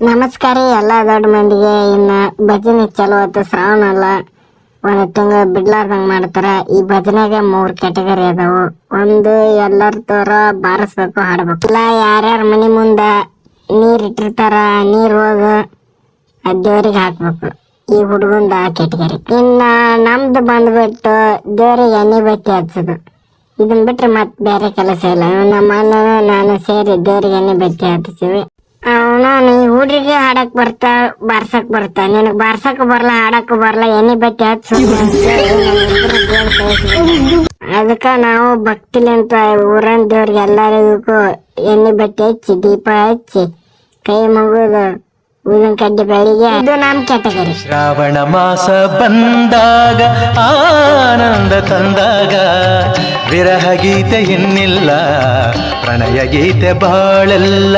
ನಮಸ್ಕಾರ ರೀ ಎಲ್ಲ ದೊಡ್ಡ ಮಂದಿಗೆ. ಇನ್ನ ಭಜನೆ ಚಲೋ ಆತ. ಶ್ರಾವಣ ಅಲ್ಲ, ಒಂದ್ ತಿಂಗಳ ಬಿಡ್ಲಾರ್ದಂಗ ಮಾಡ್ತಾರ. ಈ ಭಜನೆಗ 3 ಕ್ಯಾಟಗರಿ ಅದಾವು. ಒಂದು ಎಲ್ಲರ ತೋರ ಬಾರಿಸ್ಬೇಕು, ಹಾಡ್ಬೇಕು. ಇಲ್ಲ ಯಾರ್ಯಾರ ಮನಿ ಮುಂದ ನೀರ್ ಇಟ್ಟಿರ್ತಾರ, ನೀರ್ ಹೋಗ ದೇವ್ರಿಗೆ ಹಾಕ್ಬೇಕು. ಈ ಹುಡುಗಂದ ಕ್ಯಾಟಗರಿ. ಇನ್ನ ನಮ್ದು ಬಂದ್ಬಿಟ್ಟು ದೇವ್ರಿಗೆ ಎಣ್ಣೆ ಬತ್ತಿ ಹಚ್ಚೋದು. ಇದನ್ ಬಿಟ್ರೆ ಮತ್ ಬೇರೆ ಕೆಲಸ ಇಲ್ಲ. ನಮ್ಮ ಅಣ್ಣ ನಾನು ಸೇರಿ ದೇವ್ರಿಗೆ ಎಣ್ಣೆ ಬತ್ತಿ ಹಚ್ತೀವಿ. ಅವನು ಈ ಹುಡ್ರಿಗೆ ಹಾಡಕ್ ಬರ್ತಾ, ಬಾರ್ಸಕ್ ಬರ್ತಾ. ನಿನಗ್ ಬಾರ್ಸಕ್ ಬರ್ಲ, ಹಾಡಕ್ ಬರ್ಲ, ಎಣ್ಣೆ ಬತ್ತಿ ಹಚ್ಚ. ಅದಕ್ಕ ನಾವು ಭಕ್ತಿಲಿಂತ ಊರನ್ ದೇವ್ರಿಗೆ ಎಲ್ಲರಿಗೂ ಎಣ್ಣೆ ಬತ್ತಿ ಹಚ್ಚಿ, ದೀಪ ಹಚ್ಚಿ, ಕೈ ಮುಗಿದು ಊದಿನ ಕಡ್ಡಿ ಬೆಳಿಗ್ಗೆ. ಇದು ನಮ್ ಕ್ಯಾಟಗರಿ. ಶ್ರಾವಣ ಮಾಸ ಬಂದಾಗ, ಆನಂದ ತಂದಾಗ, ವಿರಹ ಗೀತೆ ಇನ್ನಿಲ್ಲ, ಪ್ರಣಯ ಗೀತೆ ಬಾಳೆಲ್ಲ.